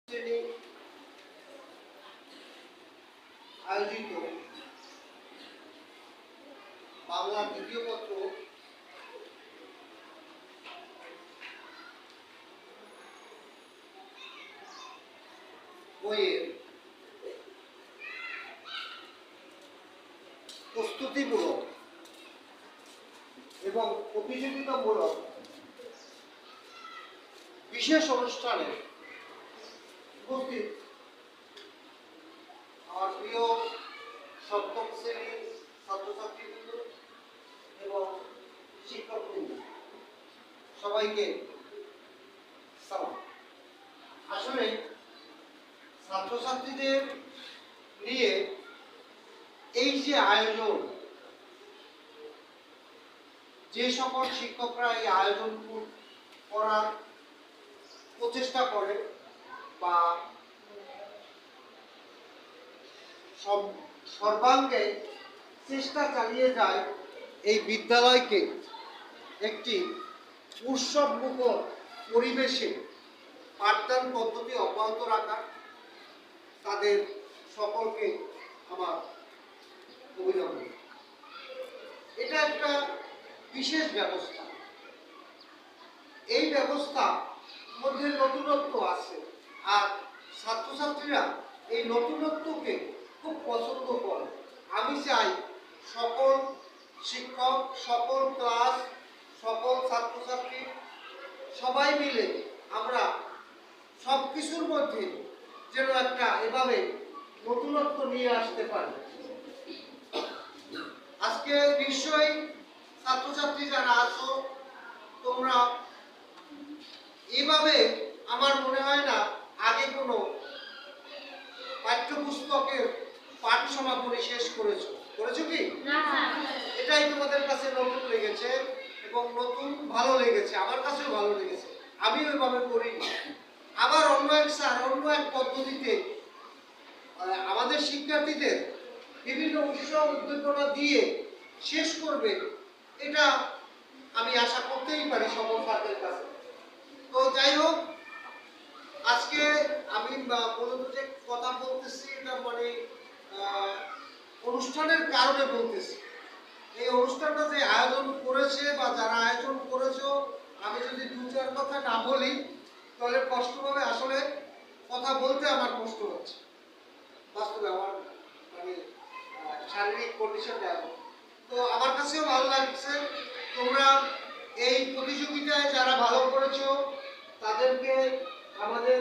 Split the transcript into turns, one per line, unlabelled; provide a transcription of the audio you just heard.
শ্রেণী আয়োজিত বাংলা দ্বিতীয় পত্র বইয়ের প্রস্তুতিমূলক এবং প্রতিযোগিতামূলক বিশেষ অনুষ্ঠানে উপস্থিত আমার প্রিয় সপ্তম শ্রেণীর ছাত্রছাত্রীবৃন্দ এবং শিক্ষকবৃন্দ সবাইকে সালাম। আসলে ছাত্রছাত্রীদের নিয়ে এই যে আয়োজন, যে সকল শিক্ষকরা এই আয়োজন করার প্রচেষ্টা করে বা সর্বাঙ্গে চেষ্টা চালিয়ে যায় এই বিদ্যালয়কে একটি উৎসবমুখর পরিবেশে পাঠদান পদ্ধতি অব্যাহত রাখা, তাদের সকলকে আমার অভিনন্দন। এটা একটা বিশেষ ব্যবস্থা। এই ব্যবস্থা মধ্যে নতুনত্ব আছে, আর ছাত্রছাত্রীরা এই নতুনত্বকে খুব পছন্দ করে। আমি চাই সকল শিক্ষক, সকল ক্লাস, সকল ছাত্রছাত্রী সবাই মিলে আমরা সব কিছুর মধ্যে যেন একটা এভাবে নতুনত্ব নিয়ে আসতে পারি। আজকে নিশ্চয়ই ছাত্রছাত্রী যারা আছো, তোমরা এভাবে আমার মনে হয় না আগে কোনো পাঠ্যপুস্তকের পাঠ সমাপনী শেষ করেছো কি? এটাই তোমাদের কাছে নতুন লেগেছে এবং নতুন ভালো লেগেছে, আমার কাছেও ভালো লেগেছে। আমি ওইভাবে করি। আবার অন্য এক স্যার অন্য এক পদ্ধতিতে আমাদের শিক্ষার্থীদের বিভিন্ন উৎসাহ উদ্দীপনা দিয়ে শেষ করবে, এটা আমি আশা করতেই পারি সকল স্যারদের কাছে। তো যাই হোক, আজকে আমি মূলত যে কথা বলতেছি এটা মানে অনুষ্ঠানের কারণে বলতেছি। এই অনুষ্ঠানটা যে আয়োজন করেছে বা যারা আয়োজন করেছো, আমি যদি দু চার কথা না বলি তাহলে কষ্ট হবে। আসলে কথা বলতে আমার কষ্ট হচ্ছে, বাস্তবে আমার মানে শারীরিক কন্ডিশন এমন। তো আমার কাছেও ভালো লাগছে। তোমরা এই প্রতিযোগিতায় যারা ভালো করেছো তাদেরকে আমাদের